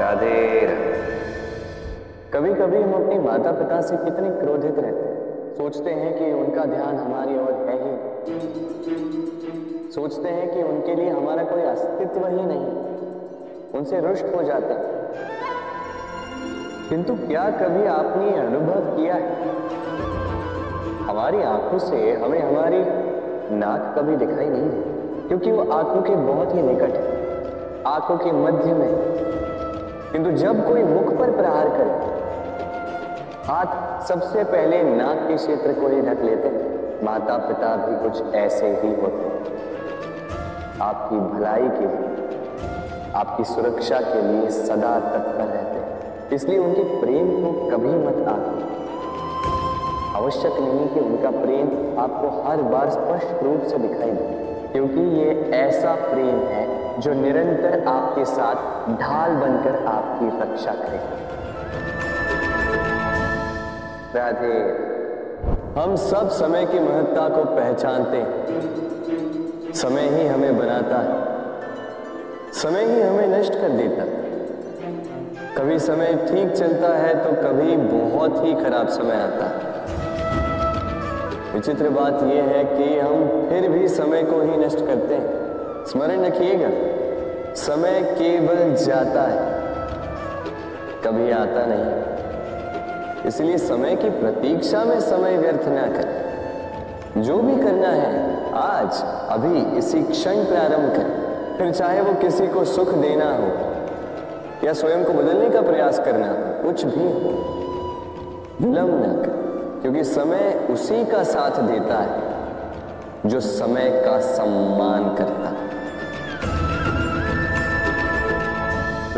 राधे राधे। कभी कभी हम अपने माता पिता से कितने क्रोधित रहते हैं। सोचते हैं कि उनका ध्यान हमारी ओर है ही, सोचते हैं कि उनके लिए हमारा कोई अस्तित्व ही नहीं, उनसे रुष्ट हो जाते हैं। किंतु क्या कभी आपने अनुभव किया है, हमारी आंखों से हमें हमारी नाक कभी दिखाई नहीं देती, क्योंकि वो आंखों के बहुत ही निकट है, आंखों के मध्य में। किंतु जब कोई मुख पर प्रहार करे, हाथ सबसे पहले नाक के क्षेत्र को ही ढक लेते हैं। माता पिता भी कुछ ऐसे ही होते हैं, आपकी भलाई के लिए, आपकी सुरक्षा के लिए सदा तत्पर रहते हैं। इसलिए उनके प्रेम को कभी मत आंको। आवश्यक नहीं कि उनका प्रेम आपको हर बार स्पष्ट रूप से दिखाई दे, क्योंकि ये ऐसा प्रेम है जो निरंतर आपके साथ ढाल बनकर आपकी रक्षा करेगा। राधे। हम सब समय की महत्ता को पहचानते हैं। समय ही हमें बनाता है, समय ही हमें नष्ट कर देता है। कभी समय ठीक चलता है तो कभी बहुत ही खराब समय आता है। विचित्र बात यह है कि हम फिर भी समय को ही नष्ट करते हैं। स्मरण रखिएगा, समय केवल जाता है, कभी आता नहीं। इसलिए समय की प्रतीक्षा में समय व्यर्थ ना करें। जो भी करना है आज अभी इसी क्षण प्रारंभ करें। फिर चाहे वो किसी को सुख देना हो या स्वयं को बदलने का प्रयास करना हो, कुछ भी हो, विलंब ना करें, क्योंकि समय उसी का साथ देता है जो समय का सम्मान करता है।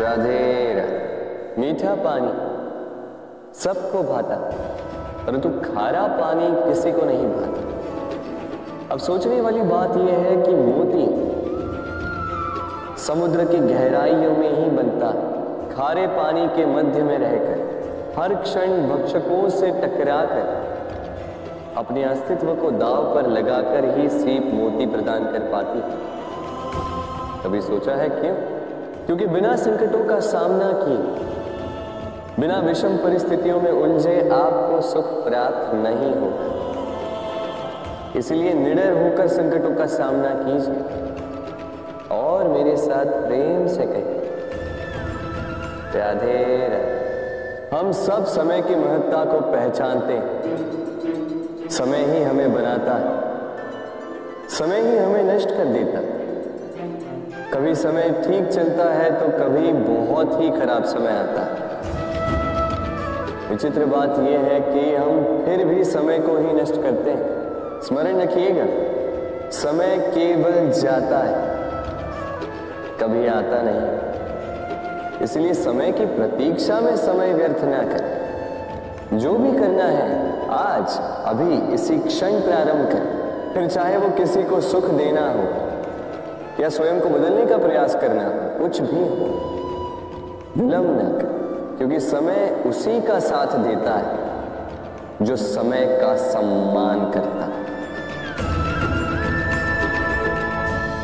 राधे राधे। मीठा पानी सबको भाता, परंतु खारा पानी किसी को नहीं भाता। अब सोचने वाली बात यह है कि मोती समुद्र की गहराइयों में ही बनता, खारे पानी के मध्य में रहकर, हर क्षण भक्षकों से टकराकर, अपने अस्तित्व को दांव पर लगाकर ही सीप मोती प्रदान कर पाती। कभी सोचा है क्यों? क्योंकि बिना संकटों का सामना किए, बिना विषम परिस्थितियों में उलझे आपको सुख प्राप्त नहीं होगा। इसलिए निडर होकर संकटों का सामना कीजिए और मेरे साथ प्रेम से कहिए, राधे राधे। हम सब समय की महत्ता को पहचानते हैं। समय ही हमें बनाता है, समय ही हमें नष्ट कर देता है। कभी समय ठीक चलता है तो कभी बहुत ही खराब समय आता है। विचित्र बात यह है कि हम फिर भी समय को ही नष्ट करते हैं। स्मरण रखिएगा, समय केवल जाता है, कभी आता नहीं। इसलिए समय की प्रतीक्षा में समय व्यर्थ ना करें। जो भी करना है आज अभी इसी क्षण प्रारंभ करें। फिर चाहे वो किसी को सुख देना हो या स्वयं को बदलने का प्रयास करना हो, कुछ भी हो, विलंब ना करें, क्योंकि समय उसी का साथ देता है जो समय का सम्मान करता है।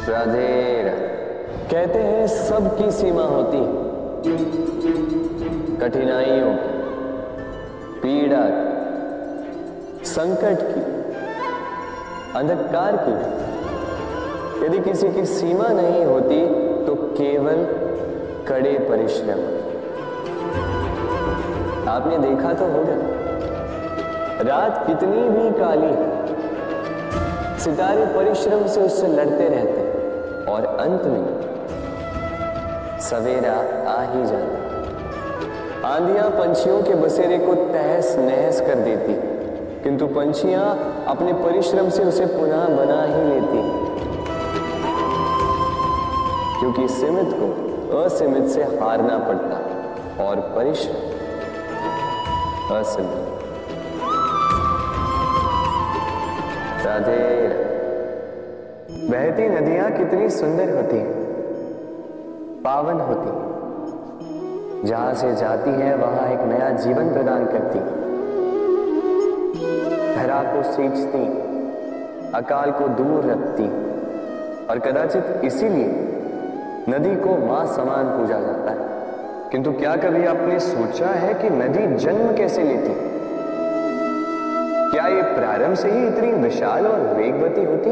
राधे राधे। कहते हैं सबकी सीमा होती है, कठिनाइयों की, पीड़ा की, संकट की, अंधकार की। यदि किसी की सीमा नहीं होती तो केवल कड़े परिश्रम। आपने देखा तो होगा, रात कितनी भी काली, सितारे परिश्रम से उससे लड़ते रहते और अंत में सवेरा आ ही जाता। आंधियां पंछियों के बसेरे को तहस नहस कर देती, किंतु पंछियां अपने परिश्रम से उसे पुनः बना ही लेती, क्योंकि सीमित को असीमित से हारना पड़ता और परिश्रम असीमित। राधे राधे। बहती नदियां कितनी सुंदर होती हैं, पावन होती, जहां से जाती है वहां एक नया जीवन प्रदान करती, धरा को सींचती, अकाल को दूर रखती। और कदाचित इसीलिए नदी को मां समान पूजा जाता है, किंतु क्या कभी आपने सोचा है कि नदी जन्म कैसे लेती? क्या ये प्रारंभ से ही इतनी विशाल और वेगवती होती?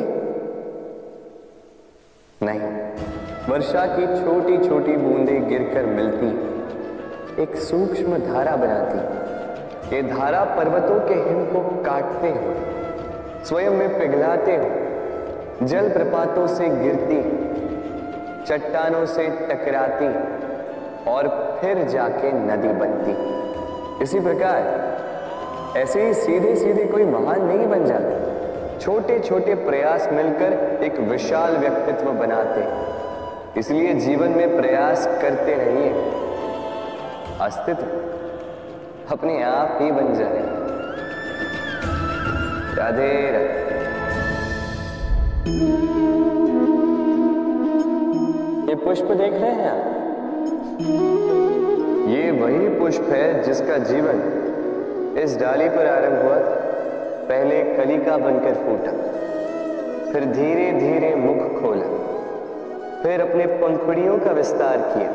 नहीं, वर्षा की छोटी छोटी बूंदें गिरकर मिलती एक सूक्ष्म धारा बनाती। ये धारा पर्वतों के हिम को काटते हुए, स्वयं में पिघलाते हुए, जल प्रपातों से गिरती, चट्टानों से टकराती और फिर जाके नदी बनती। इसी प्रकार ऐसे ही सीधे सीधे कोई महान नहीं बन जाता। छोटे छोटे प्रयास मिलकर एक विशाल व्यक्तित्व बनाते। इसलिए जीवन में प्रयास करते रहिए, अस्तित्व अपने आप ही बन जाए। राधे राधे। ये पुष्प देख रहे हैं आप? ये वही पुष्प है जिसका जीवन इस डाली पर आरंभ हुआ। पहले कलिका बनकर फूटा, फिर धीरे धीरे मुख खोला, फिर अपने पंखुड़ियों का विस्तार किया,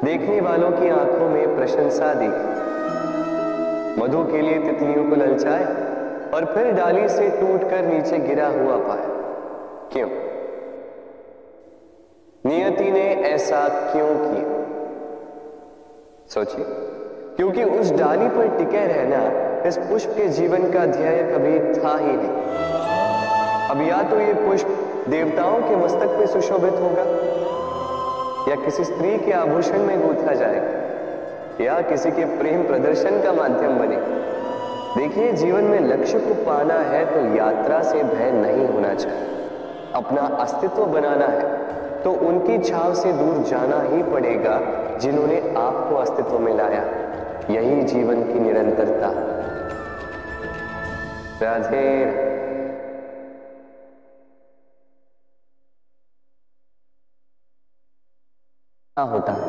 देखने वालों की आंखों में प्रशंसा देखी, मधु के लिए तितलियों को ललचाए और फिर डाली से टूटकर नीचे गिरा हुआ पाया। क्यों? नियति ने ऐसा क्यों किया? सोचिए। क्योंकि उस डाली पर टिके रहना इस पुष्प के जीवन का ध्येय कभी था ही नहीं। अब या तो ये पुष्प देवताओं के मस्तक पे सुशोभित होगा, या किसी स्त्री के आभूषण में गूंथा जाएगा, या किसी के प्रेम प्रदर्शन का माध्यम बने। देखिए, जीवन में लक्ष्य को पाना है तो यात्रा से भय नहीं होना चाहिए। अपना अस्तित्व बनाना है तो उनकी छाव से दूर जाना ही पड़ेगा जिन्होंने आपको अस्तित्व में लाया। यही जीवन की निरंतरता। राधे। होता है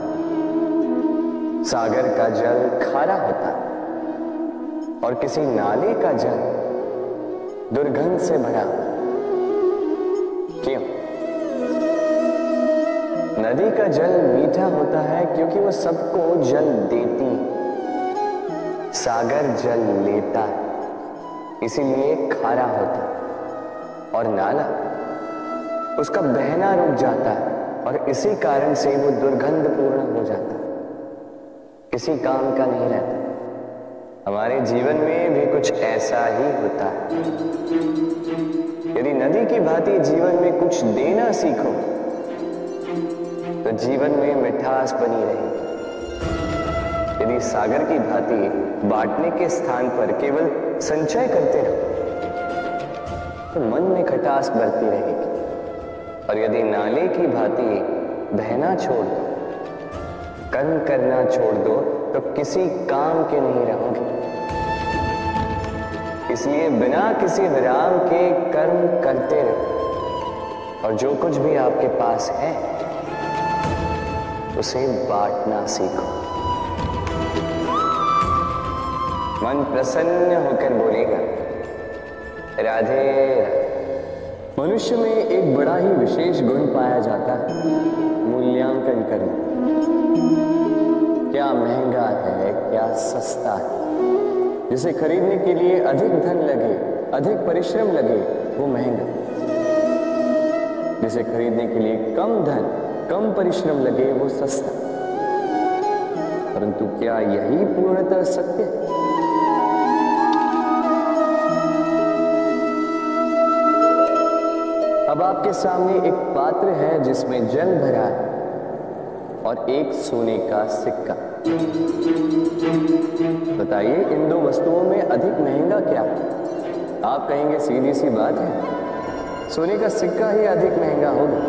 सागर का जल खारा होता है और किसी नाले का जल दुर्गंध से भरा। क्यों? नदी का जल मीठा होता है क्योंकि वो सबको जल देती। सागर जल लेता है, इसीलिए खारा होता है। और नाला उसका बहना रुक जाता है और इसी कारण से वो दुर्गंधपूर्ण हो जाता है, किसी काम का नहीं रहता। हमारे जीवन में भी कुछ ऐसा ही होता है। यदि नदी की भांति जीवन में कुछ देना सीखो तो जीवन में मिठास बनी रहेगी। यदि सागर की भांति बांटने के स्थान पर केवल संचय करते रहो तो मन में खटास बढ़ती रहेगी। और यदि नाले की भांति बहना छोड़ दो, कर्म करना छोड़ दो तो किसी काम के नहीं रहोगे। इसलिए बिना किसी विराम के कर्म करते रहो और जो कुछ भी आपके पास है उसे बांटना सीखो। मन प्रसन्न होकर बोलेगा राधे। मनुष्य में एक बड़ा ही विशेष गुण पाया जाता है, मूल्यांकन करना। क्या महंगा है, क्या सस्ता है। जिसे खरीदने के लिए अधिक धन लगे, अधिक परिश्रम लगे, वो महंगा। जिसे खरीदने के लिए कम धन, कम परिश्रम लगे, वो सस्ता। परंतु क्या यही पूर्णतः सत्य है? अब आपके सामने एक पात्र है जिसमें जल भरा है और एक सोने का सिक्का। बताइए, इन दो वस्तुओं में अधिक महंगा क्या है? आप कहेंगे सीधी सी बात है, सोने का सिक्का ही अधिक महंगा होगा।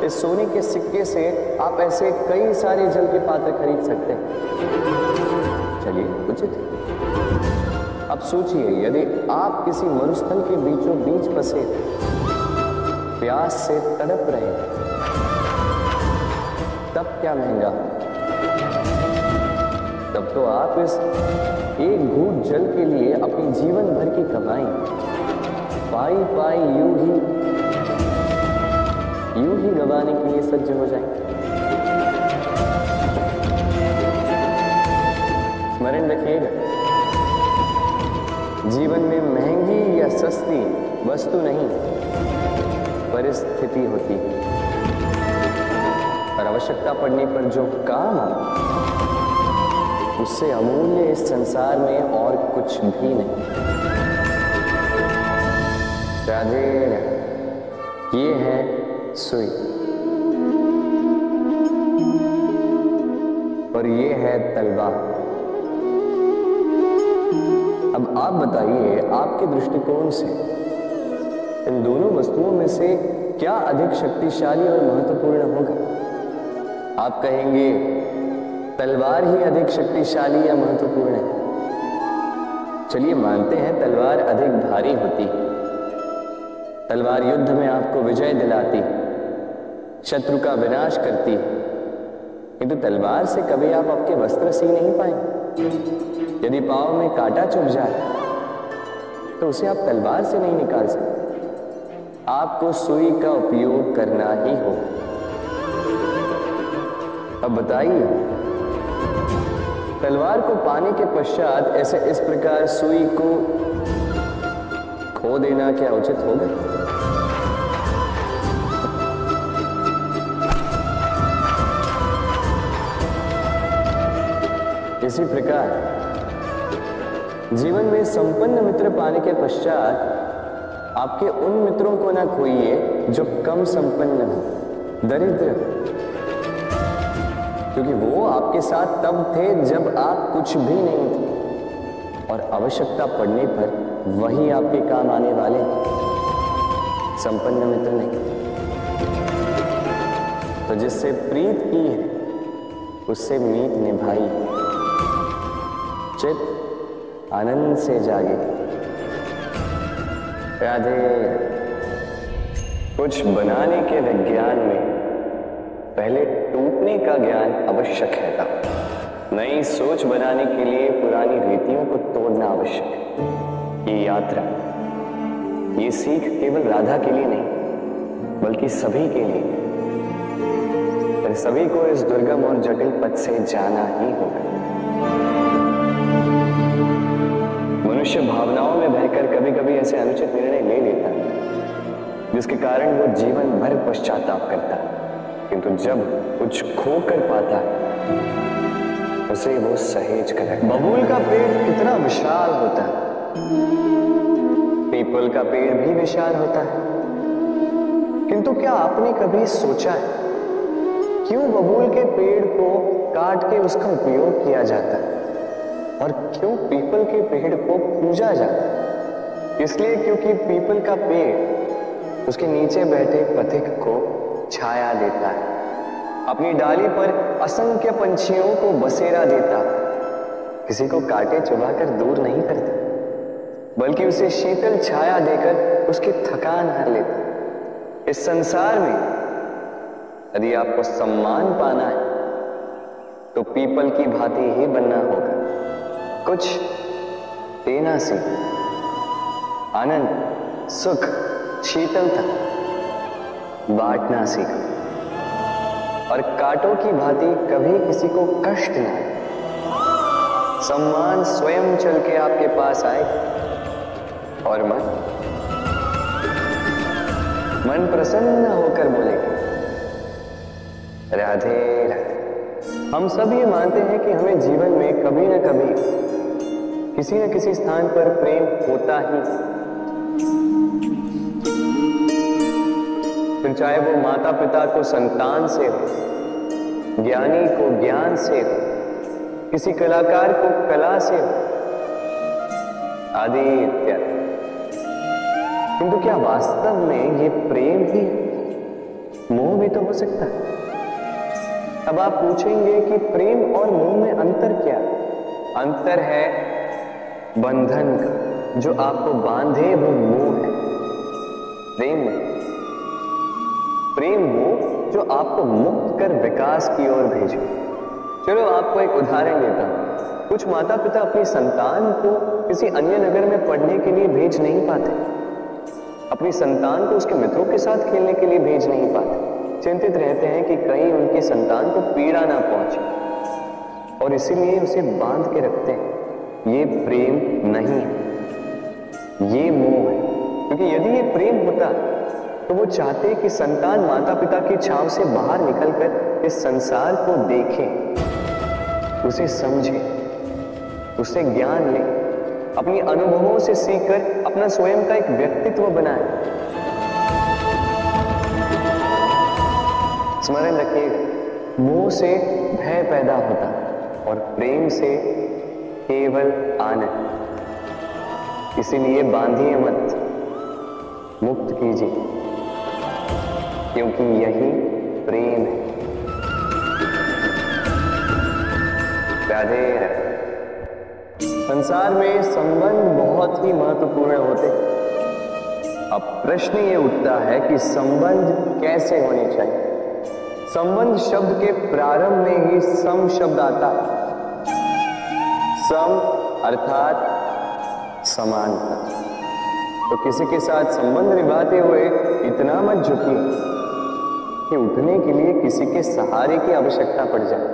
इस सोने के सिक्के से आप ऐसे कई सारे जल के पात्र खरीद सकते हैं। चलिए, उचित। अब सोचिए, यदि आप किसी मरुस्थल के बीचों बीच फंसे, प्यास से तड़प रहे, तब क्या महंगा? तब तो आप इस एक घूंट जल के लिए अपनी जीवन भर की कमाई पाई पाई यूं ही गंवाने के लिए सज्ज हो जाएंगे। जीवन में महंगी या सस्ती वस्तु नहीं, परिस्थिति होती है। और आवश्यकता पड़ने पर जो काम आए, उससे अमूल्य इस संसार में और कुछ भी नहीं। राधे, ये है सुई और ये है तलवार। अब आप बताइए, आपके दृष्टिकोण से इन दोनों वस्तुओं में से क्या अधिक शक्तिशाली और महत्वपूर्ण होगा? आप कहेंगे तलवार ही अधिक शक्तिशाली या महत्वपूर्ण है। चलिए मानते हैं तलवार अधिक भारी होती है। तलवार युद्ध में आपको विजय दिलाती, शत्रु का विनाश करती, किंतु तलवार से कभी आप आपके वस्त्र सी नहीं पाएंगे। यदि पांव में कांटा चुभ जाए तो उसे आप तलवार से नहीं निकाल सकते, आपको सुई का उपयोग करना ही होगा। अब बताइए, तलवार को पाने के पश्चात ऐसे इस प्रकार सुई को खो देना क्या उचित होगा? इसी प्रकार जीवन में संपन्न मित्र पाने के पश्चात आपके उन मित्रों को ना खोइए जो कम संपन्न हो, दरिद्र हो, क्योंकि वो आपके साथ तब थे जब आप कुछ भी नहीं थे, और आवश्यकता पड़ने पर वही आपके काम आने वाले, संपन्न मित्र नहीं। तो जिससे प्रीत की है उससे मीत निभाई, चित आनंद से जागे। राधे। कुछ बनाने के विज्ञान में पहले टूटने का ज्ञान आवश्यक है। नई सोच बनाने के लिए पुरानी रीतियों को तोड़ना आवश्यक है। ये यात्रा, ये सीख केवल राधा के लिए नहीं बल्कि सभी के लिए, पर सभी को इस दुर्गम और जटिल पथ से जाना ही होगा। मनुष्य भावनाओं में बहकर कभी कभी ऐसे अनुचित निर्णय ले लेता है जिसके कारण वो जीवन भर पश्चाताप करता है, किंतु जब कुछ खोकर पाता है उसे वो सहेज कर रखता है। बबूल का पेड़ कितना विशाल होता है, पीपल का पेड़ भी विशाल होता है, किंतु क्या आपने कभी सोचा है क्यों बबूल के पेड़ को काट के उसका उपयोग किया जाता है और क्यों पीपल के पेड़ को पूजा जाता है? इसलिए क्योंकि पीपल का पेड़ उसके नीचे बैठे पथिक को छाया देता है, अपनी डाली पर असंख्य पंछियों को बसेरा देता, किसी को कांटे चुभाकर दूर नहीं करता बल्कि उसे शीतल छाया देकर उसकी थकान हर लेता। इस संसार में यदि आपको सम्मान पाना है तो पीपल की भांति ही बनना होगा। कुछ देना सीखो, आनंद, सुख, शीतलता बांटना सीखो, और कांटों की भांति कभी किसी को कष्ट ना आए। सम्मान स्वयं चल के आपके पास आए, और मन प्रसन्न होकर बोलेगा राधे राधे। हम सब ये मानते हैं कि हमें जीवन में कभी ना कभी किसी न किसी स्थान पर प्रेम होता ही, फिर चाहे वो माता पिता को संतान से हो, ज्ञानी को ज्ञान से हो, किसी कलाकार को कला से हो, आदि इत्यादि। किंतु क्या वास्तव में ये प्रेम ही, मोह भी तो हो सकता है। अब आप पूछेंगे कि प्रेम और मोह में अंतर क्या है? अंतर है बंधन का, जो आपको बांधे वो मोह है। प्रेम नहीं, प्रेम वो जो आपको मुक्त कर विकास की ओर भेजे। चलो आपको एक उदाहरण देता हूं। कुछ माता पिता अपनी संतान को किसी अन्य नगर में पढ़ने के लिए भेज नहीं पाते, अपनी संतान को उसके मित्रों के साथ खेलने के लिए भेज नहीं पाते, चिंतित रहते हैं कि कहीं उनकी संतान को पीड़ा ना पहुंचे, और इसीलिए उसे बांध के रखते हैं। ये प्रेम नहीं है। ये मोह है, क्योंकि यदि ये प्रेम होता तो वो चाहते कि संतान माता पिता की छांव से बाहर निकलकर इस संसार को देखे, उसे समझे, उससे ज्ञान ले, अपनी अनुभवों से सीखकर अपना स्वयं का एक व्यक्तित्व बनाए। स्मरण रखिएगा, मोह से भय पैदा होता और प्रेम से केवल आनंद। इसीलिए बांधिए मत, मुक्त कीजिए, क्योंकि यही प्रेम है। राधे राधे। संसार में संबंध बहुत ही महत्वपूर्ण होते हैं। अब प्रश्न ये उठता है कि संबंध कैसे होने चाहिए। संबंध शब्द के प्रारंभ में ही सम शब्द आता है। सम अर्थात समानता। तो किसी के साथ संबंध निभाते हुए इतना मत झुकिए कि उठने के लिए किसी के सहारे की आवश्यकता पड़ जाए।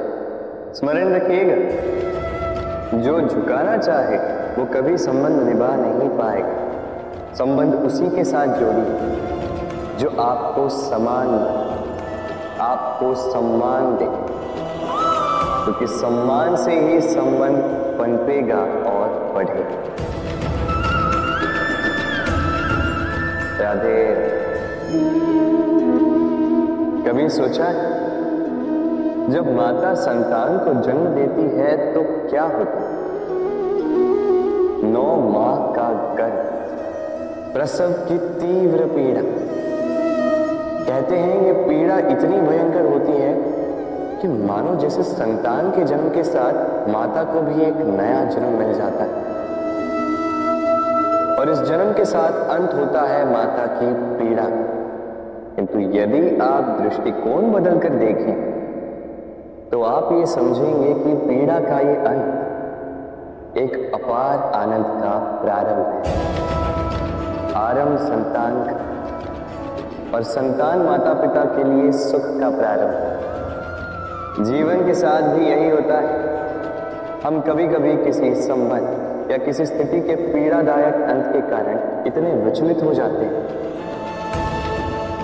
स्मरण रखिएगा, जो झुकाना चाहे वो कभी संबंध निभा नहीं पाएगा। संबंध उसी के साथ जोड़िए जो आपको समान, आपको सम्मान दे, क्योंकि सम्मान से ही संबंध पनपेगा और बढ़ेगा। राधे। कभी सोचा जब माता संतान को जन्म देती है तो क्या होता? 9 माह का गर्भ, प्रसव की तीव्र पीड़ा। कहते हैं ये पीड़ा इतनी भयंकर होती है कि मानो जैसे संतान के जन्म के साथ माता को भी एक नया जन्म मिल जाता है, और इस जन्म के साथ अंत होता है माता की पीड़ा। किंतु यदि आप दृष्टिकोण बदलकर देखें तो आप ये समझेंगे कि पीड़ा का ये अंत एक अपार आनंद का प्रारंभ है। आरंभ संतान का, और संतान माता पिता के लिए सुख का प्रारंभ है। जीवन के साथ भी यही होता है। हम कभी कभी किसी संबंध या किसी स्थिति के पीड़ादायक अंत के कारण इतने विचलित हो जाते हैं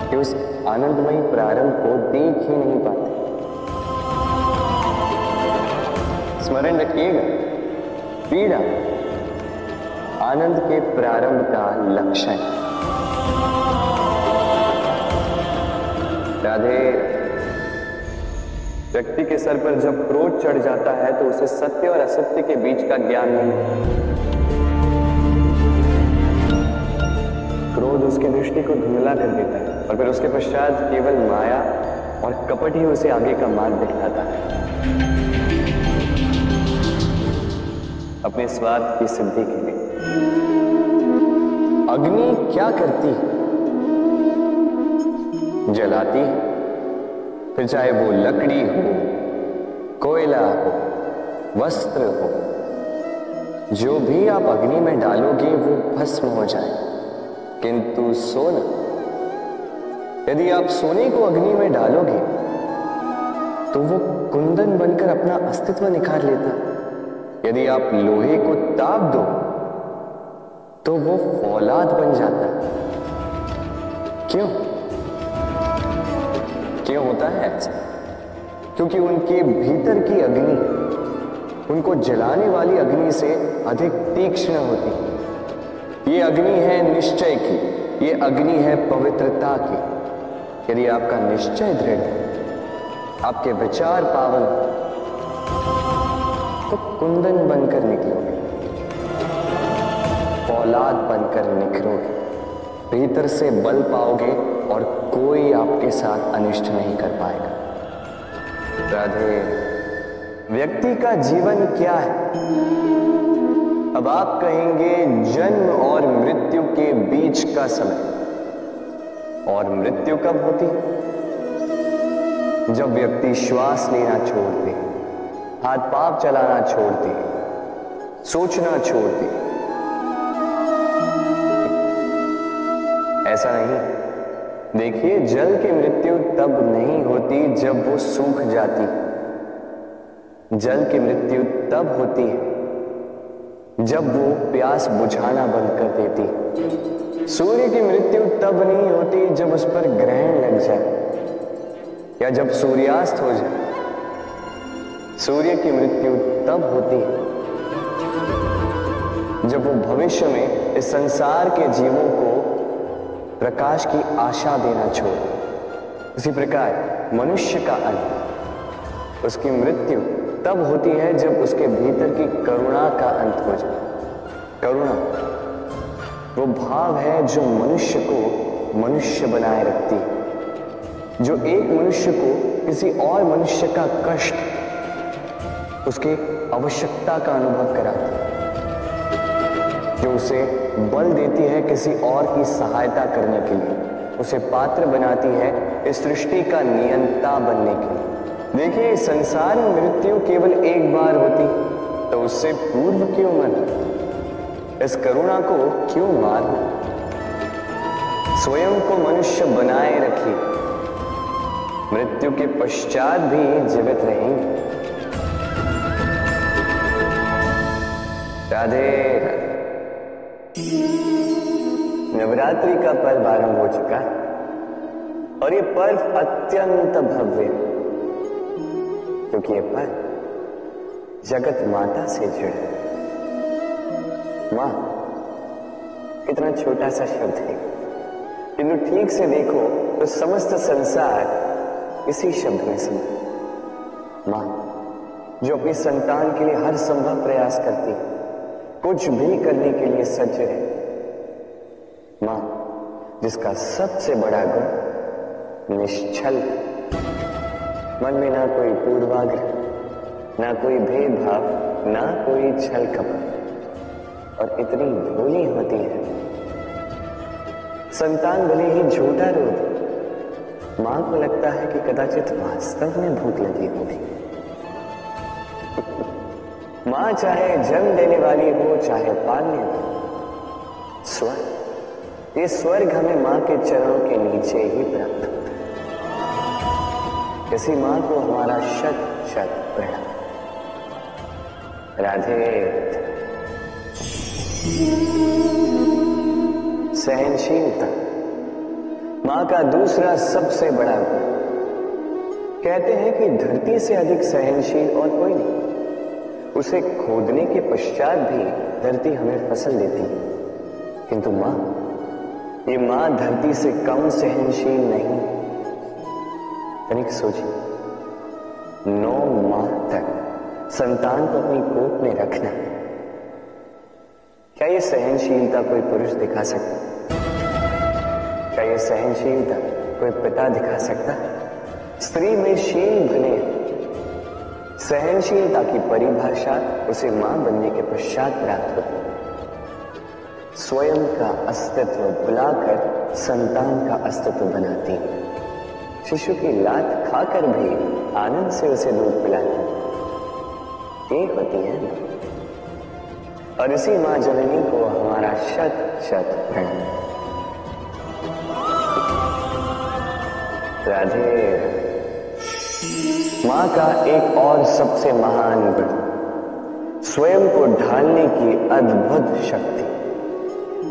कि उस आनंदमयी प्रारंभ को देख ही नहीं पाते। स्मरण रखिएगा, पीड़ा आनंद के प्रारंभ का लक्षण। राधे। व्यक्ति के सर पर जब क्रोध चढ़ जाता है तो उसे सत्य और असत्य के बीच का ज्ञान नहीं। क्रोध उसकी दृष्टि को धुंधला कर देता है और फिर उसके पश्चात केवल माया और कपट ही उसे आगे का मार्ग दिखलाता है, अपने स्वार्थ की सिद्धि के लिए। अग्नि क्या करती है? जलाती है, फिर चाहे वो लकड़ी हो, कोयला हो, वस्त्र हो, जो भी आप अग्नि में डालोगे वो भस्म हो जाए। किंतु सोना, यदि आप सोने को अग्नि में डालोगे तो वो कुंदन बनकर अपना अस्तित्व निखार लेता। यदि आप लोहे को ताप दो तो वो फौलाद बन जाता। क्यों होता है ऐसा? क्योंकि उनके भीतर की अग्नि उनको जलाने वाली अग्नि से अधिक तीक्ष्ण होती। ये अग्नि है निश्चय की, ये अग्नि है पवित्रता की। यदि आपका निश्चय दृढ़ है, आपके विचार पावन, तो कुंदन बनकर निकलोगे, फौलाद बनकर निखरोगे, भीतर से बल पाओगे और कोई आपके साथ अनिष्ट नहीं कर पाएगा। राधे। व्यक्ति का जीवन क्या है? अब आप कहेंगे जन्म और मृत्यु के बीच का समय। और मृत्यु कब होती है? जब व्यक्ति श्वास लेना छोड़ दे, हाथ पांव चलाना छोड़ दे, सोचना छोड़ दे। ऐसा नहीं। देखिए, जल की मृत्यु तब नहीं होती जब वो सूख जाती। जल की मृत्यु तब होती है जब वो प्यास बुझाना बंद कर देती। सूर्य की मृत्यु तब नहीं होती जब उस पर ग्रहण लग जाए या जब सूर्यास्त हो जाए। सूर्य की मृत्यु तब होती है जब वो भविष्य में इस संसार के जीवों को प्रकाश की आशा देना छोड़े। इसी प्रकार मनुष्य का अंत, उसकी मृत्यु तब होती है जब उसके भीतर की करुणा का अंत हो जाए। करुणा वो भाव है जो मनुष्य को मनुष्य बनाए रखती है, जो एक मनुष्य को किसी और मनुष्य का कष्ट, उसकी आवश्यकता का अनुभव कराती है, जो उसे बल देती है किसी और की सहायता करने के लिए, उसे पात्र बनाती है इस सृष्टि का नियंता बनने के लिए। देखिए, संसार में मृत्यु केवल एक बार होती तो उससे पूर्व क्यों मरना? इस करुणा को क्यों मारना? स्वयं को मनुष्य बनाए रखिए, मृत्यु के पश्चात भी जीवित रहेंगे। राधे राधे। नवरात्रि का पर्व आरंभ हो चुका है और ये पर्व अत्यंत भव्य है, क्योंकि ये पर्व जगत माता से जुड़ा है। मां कितना छोटा सा शब्द है, किंतु ठीक से देखो तो समस्त संसार इसी शब्द में समा। मां जो अपनी संतान के लिए हर संभव प्रयास करती है, कुछ भी करने के लिए सज्ज है। मां जिसका सबसे बड़ा गुण निश्चल, मन में ना कोई पूर्वाग्रह, ना कोई भेदभाव, ना कोई छल कपट, और इतनी भोली होती है। संतान भले ही झूठा रो दे, मां को लगता है कि कदाचित वास्तव में भूख लगी होगी। मां चाहे जन्म देने वाली हो, चाहे पालने वाली, स्वर्ग, ये स्वर्ग हमें मां के चरणों के नीचे ही प्राप्त होता है। किसी मां को हमारा शत शत प्रणाम। राधे। सहनशीलता मां का दूसरा सबसे बड़ा गुण। कहते हैं कि धरती से अधिक सहनशील और कोई नहीं। उसे खोदने के पश्चात भी धरती हमें फसल देती है, किंतु मां, ये मां धरती से कम सहनशील नहीं। तनिक सोचिए, 9 माह तक संतान को अपनी कोख में रखना, क्या ये सहनशीलता कोई पुरुष दिखा सकता? क्या ये सहनशीलता कोई पिता दिखा सकता? स्त्री में शील भले, सहनशीलता की परिभाषा उसे मां बनने के पश्चात प्राप्त होती। स्वयं का अस्तित्व भुलाकर संतान का अस्तित्व बनाती है। शिशु की लात खाकर भी आनंद से उसे दूध पिलाती, ये होती है। और इसी मां जननी को हमारा शत शत प्रणाम। राधे। मां का एक और सबसे महान गुण, स्वयं को ढालने की अद्भुत शक्ति।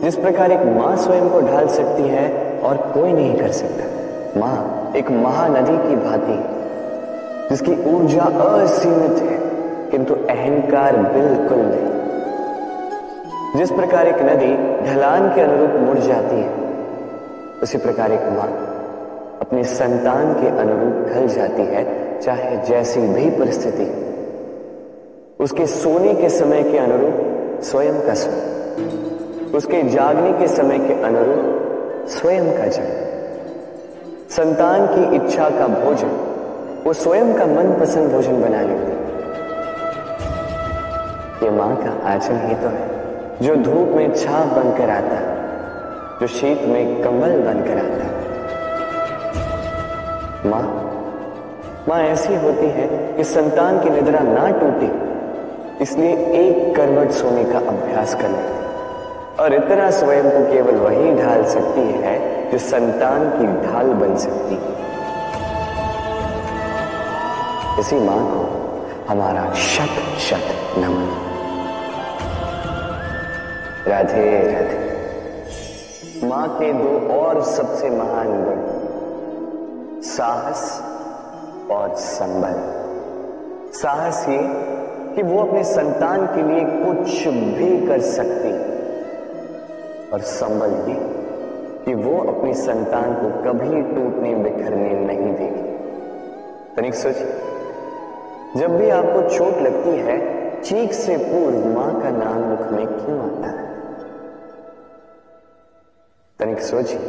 जिस प्रकार एक मां स्वयं को ढाल सकती है और कोई नहीं कर सकता। मां एक महानदी की भांति, जिसकी ऊर्जा असीमित है किंतु अहंकार बिल्कुल नहीं। जिस प्रकार एक नदी ढलान के अनुरूप मुड़ जाती है, उसी प्रकार एक मां अपने संतान के अनुरूप ढल जाती है, चाहे जैसी भी परिस्थिति। उसके सोने के समय के अनुरूप स्वयं का सोना, उसके जागने के समय के अनुरूप स्वयं का जागना। संतान की इच्छा का भोजन वो स्वयं का मनपसंद भोजन बना लेती है। ये मां का आचरण ही तो है, जो धूप में छाप बनकर आता, जो शीत में कमल बनकर आता। मां ऐसी होती है कि संतान की निद्रा ना टूटे, इसलिए एक करवट सोने का अभ्यास कर लेती, और इतना स्वयं को केवल वही ढाल सकती है जो संतान की ढाल बन सकती है। इसी मां को हमारा शत शत नमन। राधे राधे। मां के दो और सबसे महान गुण, साहस और संबल। साहस ये कि वो अपने संतान के लिए कुछ भी कर सकती, और संबल ये कि वो अपनी संतान को कभी टूटने बिखरने नहीं देगी। तनिक सोचिए, जब भी आपको चोट लगती है, चीख से पूर्व मां का नाम मुख में क्यों आता है? तनिक सोचिए,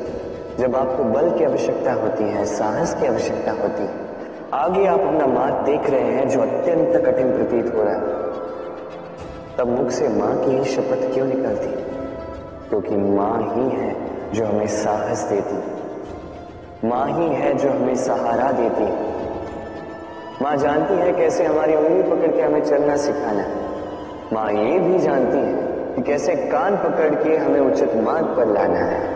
जब आपको बल की आवश्यकता होती है, साहस की आवश्यकता होती है, आगे आप अपना मार्ग देख रहे हैं जो अत्यंत कठिन प्रतीत हो रहा है, तब मुख से मां की ही शपथ क्यों निकलती? क्योंकि मां ही है जो हमें साहस देती, मां ही है जो हमें सहारा देती। मां जानती है कैसे हमारी उंगली पकड़ के हमें चलना सिखाना है। मां ये भी जानती है कि कैसे कान पकड़ के हमें उचित मार्ग पर लाना है।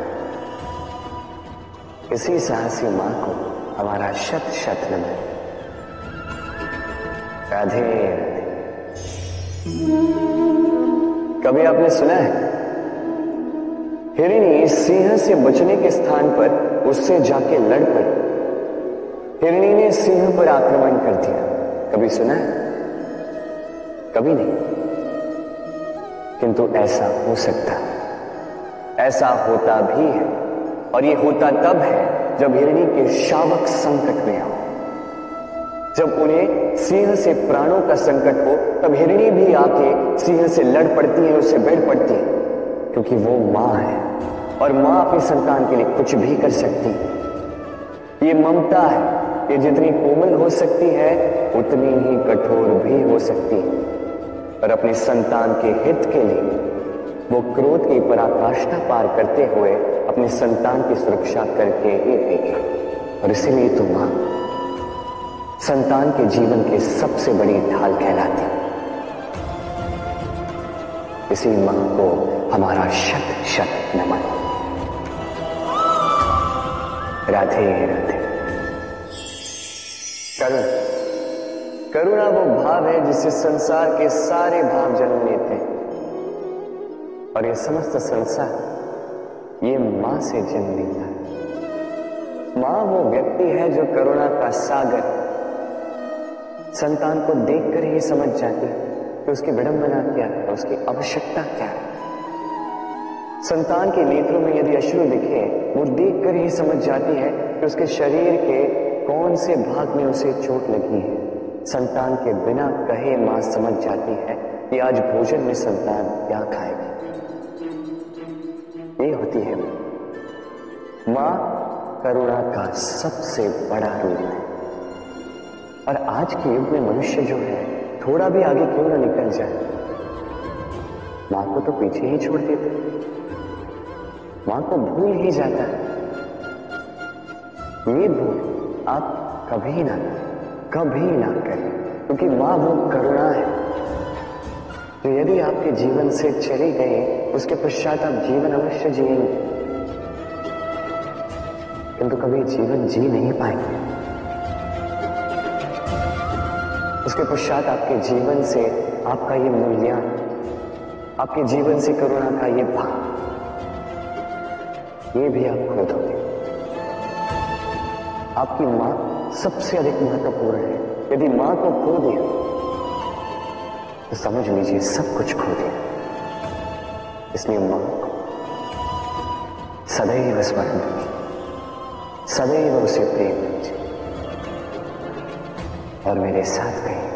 इसी साहसी मां को हमारा शत शत नमन। राधे राधे। कभी आपने सुना है हिरणी सिंह से बचने के स्थान पर उससे जाके लड़ पड़ी? हिरणी ने सिंह पर आक्रमण कर दिया। कभी सुना है? कभी नहीं। किंतु ऐसा हो सकता है, ऐसा होता भी है, और ये होता तब है जब हिरणी के शावक संकट में हो, जब उन्हें सिंह से प्राणों का संकट हो, तब हिरणी भी आके सिंह से लड़ पड़ती है, उससे भिड़ पड़ती है, क्योंकि वो मां है और मां अपनी संतान के लिए कुछ भी कर सकती है। ये ममता है, ये जितनी कोमल हो सकती है उतनी ही कठोर भी हो सकती है, और अपनी संतान के हित के लिए वो क्रोध की पराकाष्ठा पार करते हुए अपनी संतान की सुरक्षा करके ही रहेगी। और इसीलिए तो मां संतान के जीवन की सबसे बड़ी ढाल कहलाती है। इसी मां को हमारा शत शत नमन। राधे राधे। करुणा वो भाव है जिससे संसार के सारे भाव जन्म लेते हैं, और ये समस्त संसार ये मां से जन्म लेता है। मां वो व्यक्ति है जो करुणा का सागर, संतान को देखकर ही समझ जाती है कि उसकी विडंबना क्या है, उसकी आवश्यकता क्या है। संतान के नेत्रों में यदि अश्रु दिखे, वो देखकर ही समझ जाती है कि उसके शरीर के कौन से भाग में उसे चोट लगी है। संतान के बिना कहे मां समझ जाती है कि आज भोजन में संतान क्या खाएगी। ये होती है मां, करुणा का सबसे बड़ा रूप है। और आज के युग में मनुष्य जो है, थोड़ा भी आगे क्यों ना निकल जाए, मां को तो पीछे ही छोड़ देते, मां को भूल ही जाता है। ये भूल आप कभी ना करें, क्योंकि मां वो करुणा है जो यदि आपके जीवन से चली गई, उसके पश्चात आप जीवन अवश्य जिएंगे, किंतु कभी जीवन जी नहीं पाएंगे। उसके पश्चात आपके जीवन से आपका ये मूल्यांकन, आपके जीवन से करुणा का ये भाव, ये भी आप खो दोगे। आपकी मां सबसे अधिक महत्वपूर्ण है। यदि मां को खो दिया तो समझ लीजिए सब कुछ खो दिया। इसलिए मां को सदैव स्मरण रखिए, सदैव उसे प्रेम कीजिए, और मेरे साथ कहिए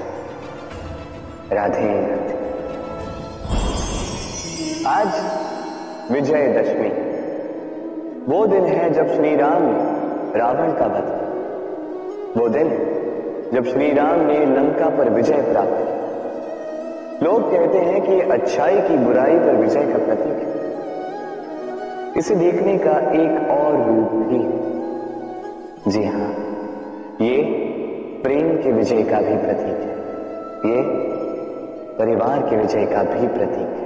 राधे राधे। आज विजयदशमी, वो दिन है जब श्री राम ने रावण का वध किया। वो दिन जब श्री राम ने लंका पर विजय प्राप्त की। लोग कहते हैं कि अच्छाई की बुराई पर विजय का प्रतीक है। इसे देखने का एक और रूप भी है। जी हां, ये प्रेम के विजय का भी प्रतीक है, ये परिवार के विजय का भी प्रतीक है।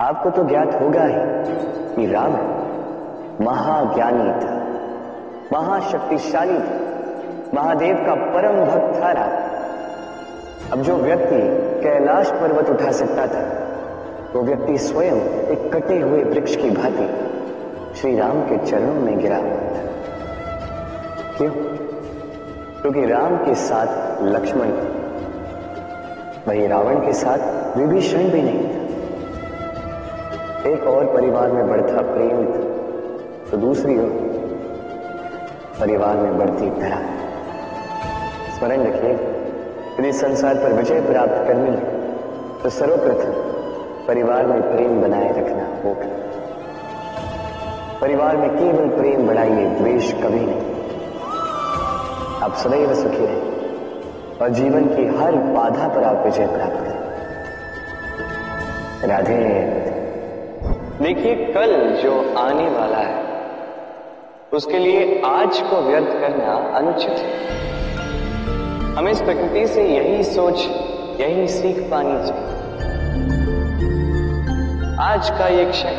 आपको तो ज्ञात होगा ही कि रावण महाज्ञानी था, महाशक्तिशाली था, महादेव का परम भक्त था रावण। अब जो व्यक्ति कैलाश पर्वत उठा सकता था, वो व्यक्ति स्वयं एक कटे हुए वृक्ष की भांति श्री राम के चरणों में गिरा हुआ था। क्यों? क्योंकि राम के साथ लक्ष्मण, वही रावण के साथ विभीषण भी नहीं था। एक और परिवार में बढ़ता प्रेम था, तो दूसरी ओर परिवार में बढ़ती तरह। स्मरण रखिए, यदि संसार पर विजय प्राप्त करनी है तो सर्वप्रथम परिवार में प्रेम बनाए रखना होगा। परिवार में केवल प्रेम बढ़ाइए, द्वेष कभी नहीं। आप सदैव सुखी रहें और जीवन की हर बाधा पर आप विजय प्राप्त करें। राधे। देखिए, कल जो आने वाला है उसके लिए आज को व्यर्थ करना अनुचित है। हमें इस प्रकृति से यही सोच, यही सीख पानी चाहिए। आज का ये क्षण